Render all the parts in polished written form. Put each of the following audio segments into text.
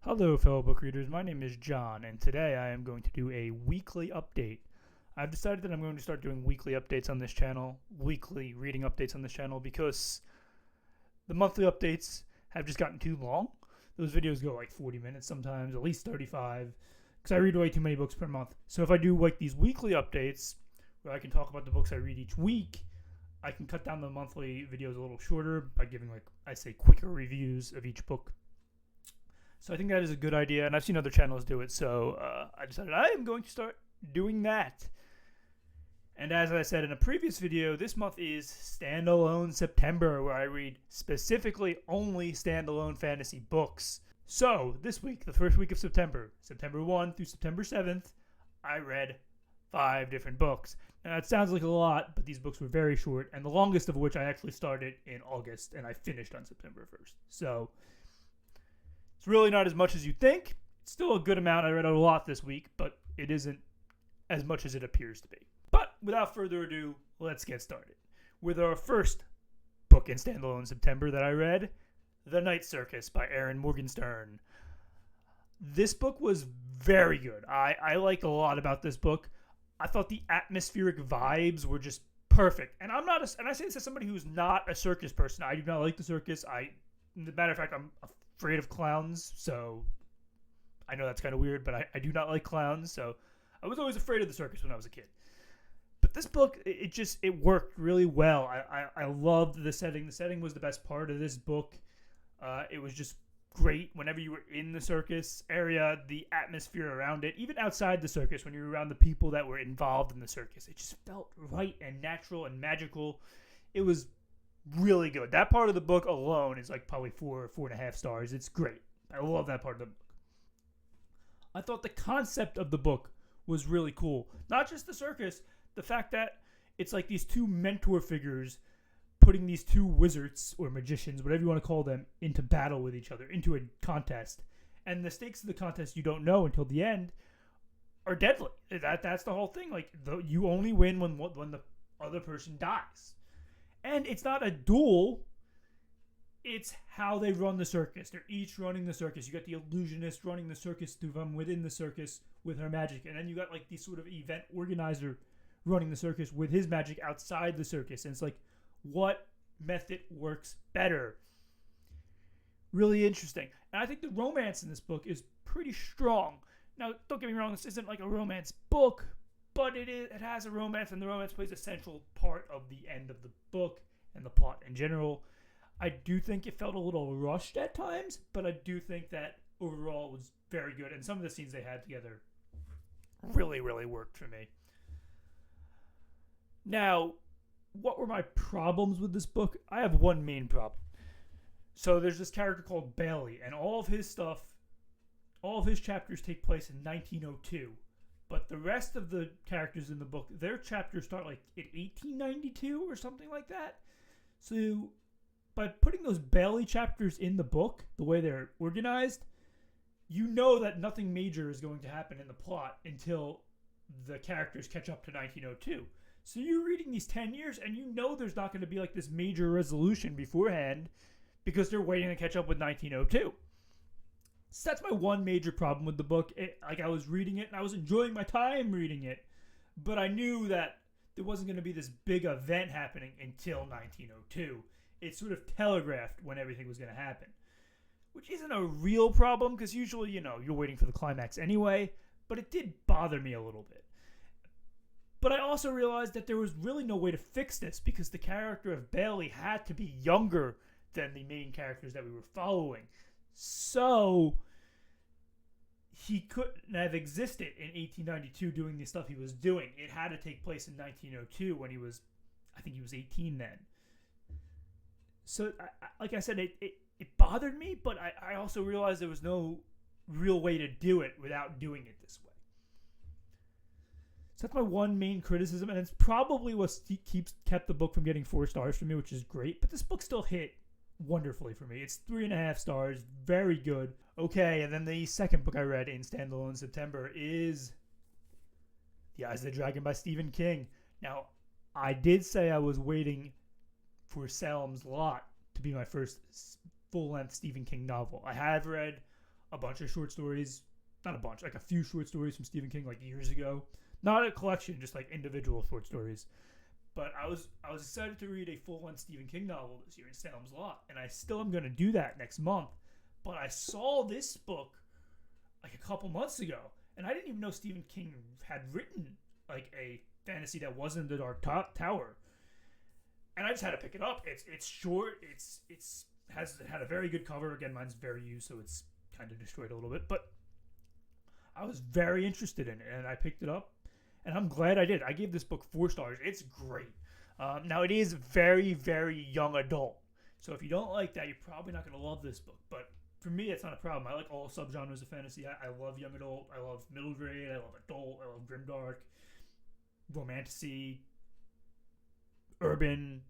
Hello, fellow book readers. My name is John, and today I am going to do a weekly update. I've decided that I'm going to start doing weekly updates on this channel, weekly reading updates on this channel, because the monthly updates have just gotten too long. Those videos go like 40 minutes sometimes, at least 35, because I read way too many books per month. So if I do like these weekly updates, where I can talk about the books I read each week, I can cut down the monthly videos a little shorter by giving, like, I say, quicker reviews of each book. So I think that is a good idea, and I've seen other channels do it, so I decided I am going to start doing that. And as I said in a previous video, this month is Standalone September, where I read specifically only standalone fantasy books. So this week, the first week of September, September 1 through September 7th, I read 5 different books. Now it sounds like a lot, but these books were very short, and the longest of which I actually started in August, and I finished on September 1st. So it's really not as much as you think. It's still a good amount. I read a lot this week, but it isn't as much as it appears to be. But without further ado, let's get started with our first book in standalone September that I read, The Night Circus by Erin Morgenstern. This book was very good. I like a lot about this book. I thought the atmospheric vibes were just perfect. And and I say this as somebody who's not a circus person. I do not like the circus. As a matter of fact, I'm afraid of clowns, so I know that's kind of weird, but I do not like clowns, so I was always afraid of the circus when I was a kid. But this book, it worked really well. I loved the setting. The setting was the best part of this book. It was just great whenever you were in the circus area, the atmosphere around it, even outside the circus, when you were around the people that were involved in the circus. It just felt right and natural and magical. It was really good. That part of the book alone is like probably 4 or 4.5 stars. It's great. I love that part of the book. I thought the concept of the book was really cool. Not just the circus, the fact that it's like these two mentor figures putting these two wizards or magicians, whatever you want to call them, into battle with each other, into a contest. And the stakes of the contest you don't know until the end are deadly. That's the whole thing. Like, you only win when the other person dies. And it's not a duel. It's how they run the circus. They're each running the circus. You got the illusionist running the circus from within the circus with her magic. And then you got like the sort of event organizer running the circus with his magic outside the circus. And it's like, what method works better? Really interesting. And I think the romance in this book is pretty strong. Now, don't get me wrong, this isn't like a romance book, but it has a romance, and the romance plays a central part of the end of the book and the plot in general. I do think it felt a little rushed at times, but I do think that overall it was very good, and some of the scenes they had together really, really worked for me. Now, what were my problems with this book? I have one main problem. So there's this character called Bailey, and all of his chapters take place in 1902. But the rest of the characters in the book, their chapters start like in 1892 or something like that. So by putting those Bailey chapters in the book, the way they're organized, you know that nothing major is going to happen in the plot until the characters catch up to 1902. So you're reading these 10 years, and you know there's not going to be like this major resolution beforehand because they're waiting to catch up with 1902. So that's my one major problem with the book. I was reading it, and I was enjoying my time reading it, but I knew that there wasn't going to be this big event happening until 1902. It sort of telegraphed when everything was going to happen, which isn't a real problem because usually, you're waiting for the climax anyway, but it did bother me a little bit. But I also realized that there was really no way to fix this because the character of Bailey had to be younger than the main characters that we were following. So he couldn't have existed in 1892 doing the stuff he was doing. It had to take place in 1902 when I think he was 18 then. So, like I said, it bothered me, but I also realized there was no real way to do it without doing it this way. So that's my one main criticism, and it's probably what kept the book from getting 4 stars for me, which is great. But this book still hit wonderfully for me. It's 3.5 stars, very good. Okay, and then the second book I read in standalone September is The Eyes of the Dragon by Stephen King. Now, I did say I was waiting for Salem's Lot to be my first full-length Stephen King novel. I have read a bunch of short stories, not a bunch, like a few short stories from Stephen King like years ago. Not a collection, just like individual short stories. But I was excited to read a full-length Stephen King novel this year in Salem's Lot, and I still am going to do that next month. But I saw this book like a couple months ago, and I didn't even know Stephen King had written like a fantasy that wasn't The Dark Tower. And I just had to pick it up. It's short. It had a very good cover. Again, mine's very used, so it's kind of destroyed a little bit. But I was very interested in it, and I picked it up. And I'm glad I did. I gave this book 4 stars. It's great. Now, it is very, very young adult. So if you don't like that, you're probably not going to love this book. But for me, it's not a problem. I like all subgenres of fantasy. I love young adult. I love middle grade. I love adult. I love grimdark, romantasy, urban,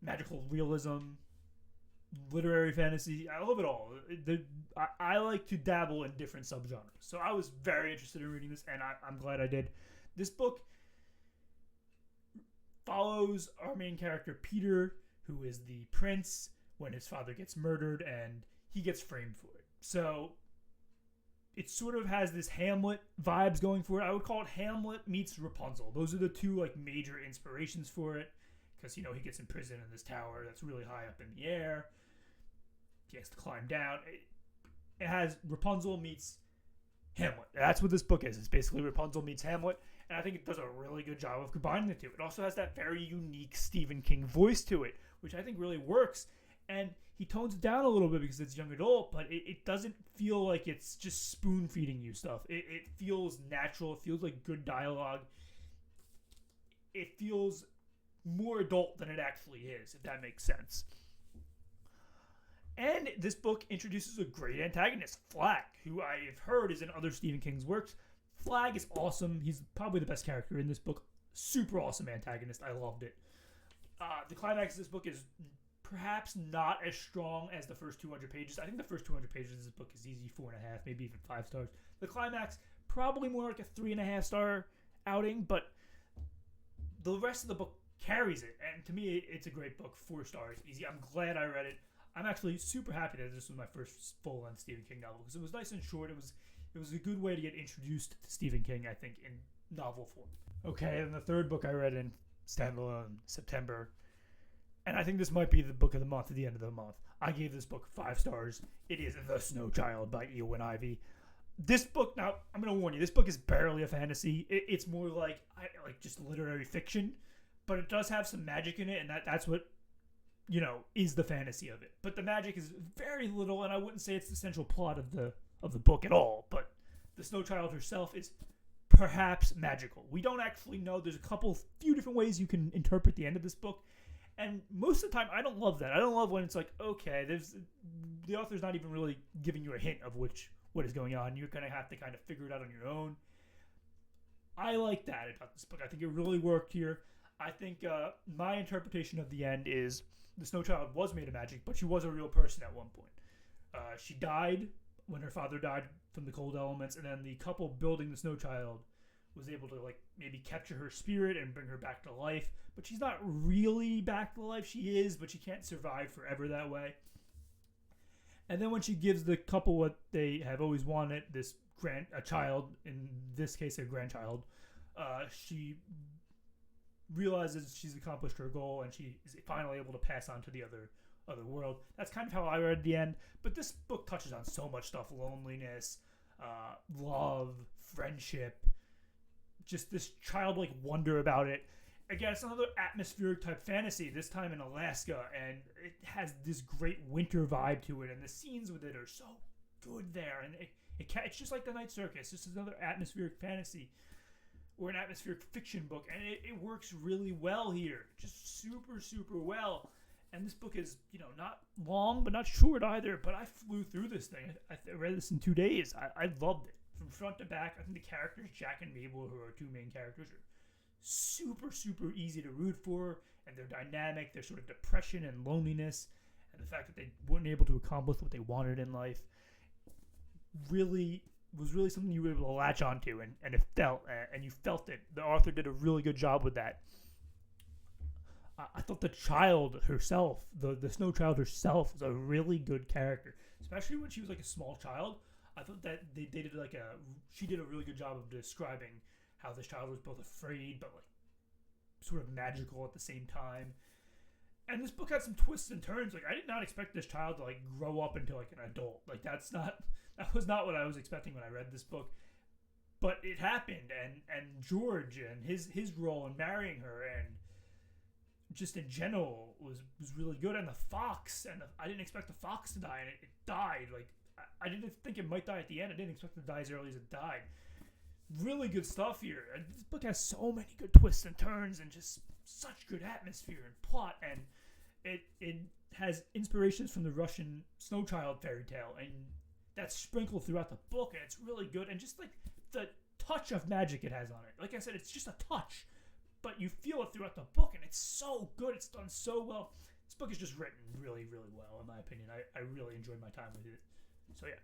magical realism, literary fantasy. I love it all. I like to dabble in different subgenres. So I was very interested in reading this, and I'm glad I did. This book follows our main character, Peter, who is the prince when his father gets murdered, and he gets framed for it. So it sort of has this Hamlet vibes going for it. I would call it Hamlet meets Rapunzel. Those are the two like major inspirations for it, because he gets in prison in this tower that's really high up in the air. He has to climb down. It has Rapunzel meets Hamlet. That's what this book is. It's basically Rapunzel meets Hamlet, and I think it does a really good job of combining the two. It also has that very unique Stephen King voice to it, which I think really works. And he tones it down a little bit because it's young adult, but it doesn't feel like it's just spoon-feeding you stuff. It feels natural. It feels like good dialogue. It feels more adult than it actually is, if that makes sense. And this book introduces a great antagonist, Flag, who I've heard is in other Stephen King's works. Flag is awesome. He's probably the best character in this book. Super awesome antagonist. I loved it. The climax of this book is perhaps not as strong as the first 200 pages. I think the first 200 pages of this book is easy 4.5, maybe even 5 stars. The climax, probably more like a 3.5 star outing, but the rest of the book carries it. And to me, it's a great book. 4 stars, easy. I'm glad I read it. I'm actually super happy that this was my first full-length Stephen King novel because it was nice and short. It was a good way to get introduced to Stephen King, I think, in novel form. Okay, and the third book I read in standalone September, and I think this might be the book of the month at the end of the month. I gave this book 5 stars. It is The Snow Child by Eowyn Ivey. This book, now I'm going to warn you, this book is barely a fantasy. It's more like just literary fiction, but it does have some magic in it, and that's what is the fantasy of it. But the magic is very little, and I wouldn't say it's the central plot of the book at all. But the Snow Child herself is perhaps magical. We don't actually know. There's a few different ways you can interpret the end of this book, and most of the time I don't love that. I don't love when it's like, okay, the author's not even really giving you a hint of what is going on. You're gonna have to kind of figure it out on your own. I like that about this book. I think it really worked here. I think my interpretation of the end is the Snow Child was made of magic, but she was a real person at one point. She died when her father died from the cold elements, and then the couple building the Snow Child was able to maybe capture her spirit and bring her back to life. But she's not really back to life. She is, but she can't survive forever that way. And then when she gives the couple what they have always wanted, a child, in this case a grandchild, she realizes she's accomplished her goal and she is finally able to pass on to the other world. That's kind of how I read the end. But this book touches on so much stuff: loneliness, love, friendship, just this childlike wonder about it. Again, it's another atmospheric type fantasy, this time in Alaska, and it has this great winter vibe to it, and the scenes with it are so good there. And it's just like The Night Circus. This is another atmospheric fantasy or an atmospheric fiction book, and it works really well here, just super, super well. And this book is, not long, but not short either, but I flew through this thing. I read this in 2 days. I loved it. From front to back, I think the characters, Jack and Mabel, who are 2 main characters, are super, super easy to root for, and they're dynamic. Their sort of depression and loneliness, and the fact that they weren't able to accomplish what they wanted in life was really something you were able to latch onto, and you felt it. The author did a really good job with that. I thought the child herself, the Snow Child herself, was a really good character. especially when she was like a small child. I thought that she did a really good job of describing how this child was both afraid but like sort of magical at the same time. And this book had some twists and turns. Like, I did not expect this child to like grow up into like an adult. Like, that was not what I was expecting when I read this book. But it happened, and George and his role in marrying her and just in general was really good. And the fox, I didn't expect the fox to die, and it died. Like, I didn't think it might die at the end. I didn't expect it to die as early as it died. Really good stuff here. And this book has so many good twists and turns and just such good atmosphere and plot, and it has inspirations from the Russian snow child fairy tale, and that's sprinkled throughout the book, and it's really good. And just like the touch of magic it has on it. Like I said, it's just a touch, but you feel it throughout the book, and it's so good. It's done so well. This book is just written really, really well, in my opinion. I really enjoyed my time with it. So yeah,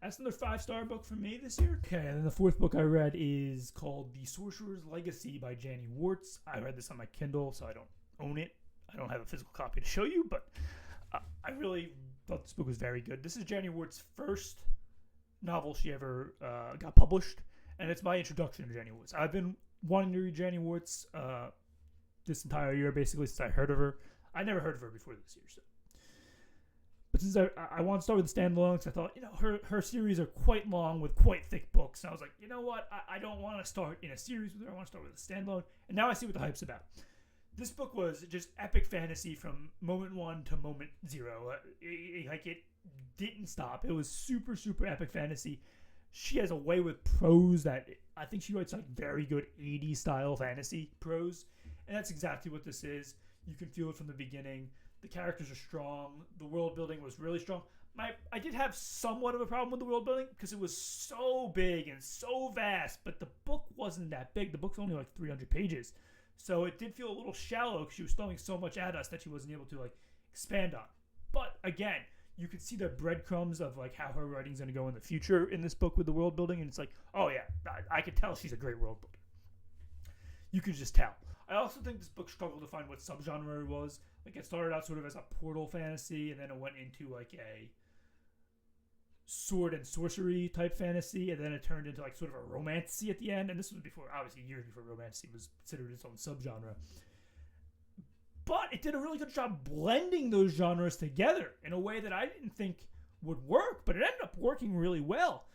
that's another 5-star book for me this year. Okay, and then the 4th book I read is called The Sorcerer's Legacy by Janny Wurts. I read this on my Kindle, so I don't own it. I don't have a physical copy to show you, but I really thought this book was very good. This is Janny Wurts' first novel she ever got published, and it's my introduction to Janny Wurts. I've been wanting to read Janny Wurts this entire year, basically, since I heard of her. I never heard of her before this year, so. But since I want to start with the standalone, because I thought, her series are quite long with quite thick books, and I was like, you know what, I don't want to start in a series with her, I want to start with a standalone, and now I see what the hype's about. This book was just epic fantasy from moment 1 to moment 0. It didn't stop. It was super, super epic fantasy. She has a way with prose that I think she writes like very good 80s style fantasy prose, and that's exactly what this is. You can feel it from the beginning. The characters are strong. The world building was really strong. I did have somewhat of a problem with the world building because it was so big and so vast, but the book wasn't that big. The book's only like 300 pages. So it did feel a little shallow because she was throwing so much at us that she wasn't able to like expand on. But again, you could see the breadcrumbs of like how her writing's going to go in the future in this book with the world building, and it's like, oh yeah, I could tell she's a great world builder. You could just tell. I also think this book struggled to find what subgenre it was. Like, it started out sort of as a portal fantasy, and then it went into like a sword and sorcery type fantasy, and then it turned into like sort of a romantasy at the end. And this was before, obviously, years before romantasy was considered its own subgenre. But it did a really good job blending those genres together in a way that I didn't think would work, but it ended up working really well.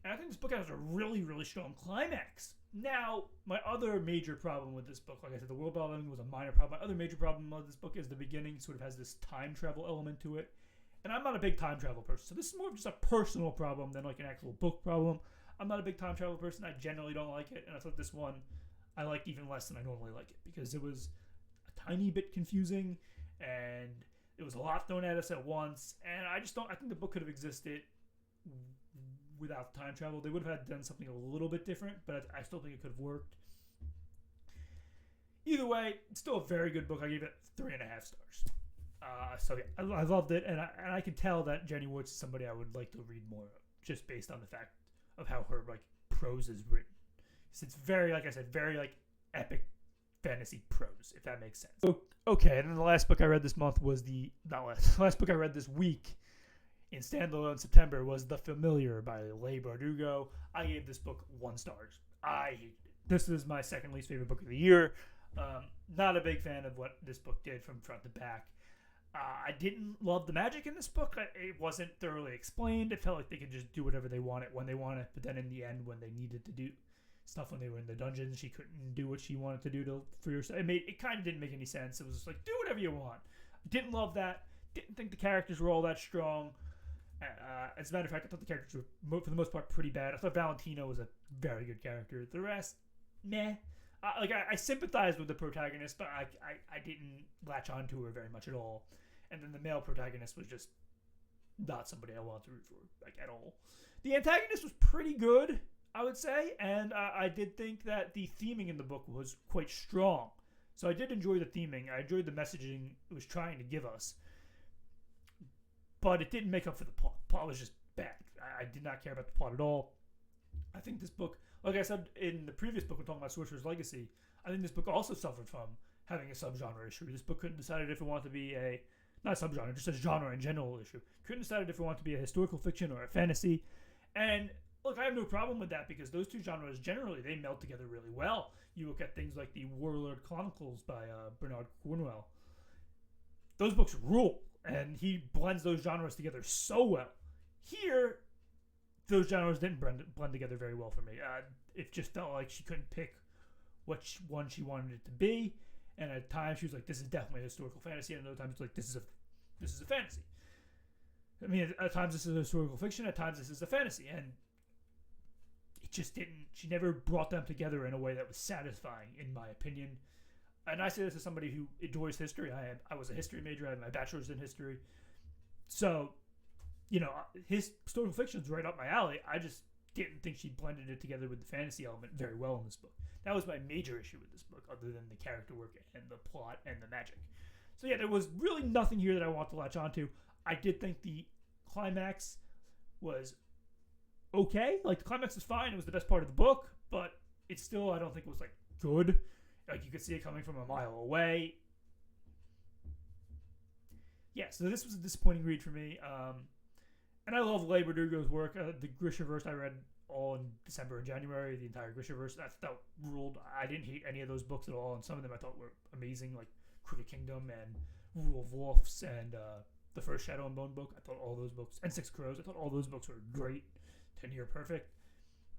And I think this book has a really, really strong climax. Now, my other major problem with this book, like I said, the world building was a minor problem. My other major problem with this book is the beginning sort of has this time travel element to it. And I'm not a big time travel person, so this is more of just a personal problem than like an actual book problem. I'm not a big time travel person. I generally don't like it, and I thought this one I liked even less than I normally like it because it was a tiny bit confusing, and it was a lot thrown at us at once, and I think the book could have existed without the time travel. They would have had done something a little bit different, but I still think it could have worked. Either way, it's still a very good book. I gave it 3.5 stars. So yeah, I loved it, and I can tell that Janny Wurts is somebody I would like to read more of, just based on the fact of how her like prose is written. It's very, like I said, very like epic fantasy prose, if that makes sense. Okay, and then the last book I read this month was the last book I read this week in standalone September was The Familiar by Leigh Bardugo. I gave this book 1 star. I hated it. This is my second least favorite book of the year. Not a big fan of what this book did from front to back. I didn't love the magic in this book. It wasn't thoroughly explained. It felt like they could just do whatever they wanted when they wanted, but then in the end, when they needed to do stuff when they were in the dungeons, she couldn't do what she wanted to do for yourself. It kind of didn't make any sense. It was just like, do whatever you want. Didn't love that. Didn't think the characters were all that strong. As a matter of fact, I thought the characters were, for the most part, pretty bad. I thought Valentino was a very good character. The rest, meh. I sympathized with the protagonist, but I didn't latch onto her very much at all. And then the male protagonist was just not somebody I wanted to root for, like, at all. The antagonist was pretty good, I would say, and I did think that the theming in the book was quite strong. So I did enjoy the theming. I enjoyed the messaging it was trying to give us. But it didn't make up for the plot. The plot was just bad. I did not care about the plot at all. I think this book, like I said in the previous book, we're talking about Sorcerer's Legacy, I think this book also suffered from having a subgenre issue. This book couldn't decide if it wanted to be a not subgenre, just a genre in general issue. Couldn't decide if it wanted to be a historical fiction or a fantasy. And look, I have no problem with that because those two genres generally they meld together really well. You look at things like the Warlord Chronicles by Bernard Cornwell. Those books rule, and he blends those genres together so well. Here, those genres didn't blend together very well for me. It just felt like she couldn't pick which one she wanted it to be. And at times she was like, "This is definitely a historical fantasy," and at other times it's like, "This is a fantasy." I mean, at times this is a historical fiction, at times this is a fantasy, and it just didn't. She never brought them together in a way that was satisfying, in my opinion. And I say this as somebody who enjoys history. I was a history major. I had my bachelor's in history, so his historical fiction is right up my alley. I just didn't think she blended it together with the fantasy element very well in this book. That was my major issue with this book, other than the character work and the plot and the magic. So yeah, there was really nothing here that I want to latch onto. I did think the climax was okay. Like, the climax was fine. It was the best part of the book, but it still, I don't think it was, like, good. Like, you could see it coming from a mile away. Yeah, so this was a disappointing read for me. And I love Leigh Bardugo's work. The Grishaverse I read all in December and January. The entire Grishaverse, that ruled. I didn't hate any of those books at all, and some of them I thought were amazing, like Crooked Kingdom and Rule of Wolves and the first Shadow and Bone book. I thought all those books, and Six Crows, I thought all those books were great, 10-year perfect.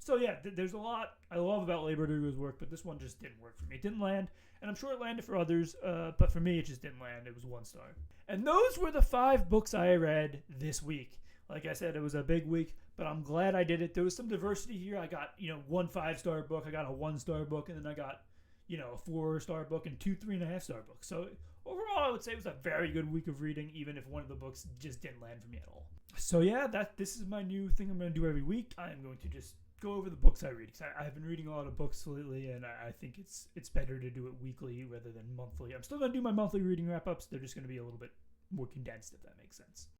So yeah, there's a lot I love about Leigh Bardugo's work, but this one just didn't work for me. It didn't land, and I'm sure it landed for others, but for me it just didn't land. It was 1 star. And those were the 5 books I read this week. Like I said, it was a big week, but I'm glad I did it. There was some diversity here. I got, 1 5-star book, I got a 1-star book, and then I got, a 4-star book and 2 3.5-star books. So overall, I would say it was a very good week of reading, even if one of the books just didn't land for me at all. So yeah, this is my new thing I'm going to do every week. I'm going to just go over the books I read, because I've been reading a lot of books lately, and I think it's better to do it weekly rather than monthly. I'm still going to do my monthly reading wrap-ups. They're just going to be a little bit more condensed, if that makes sense.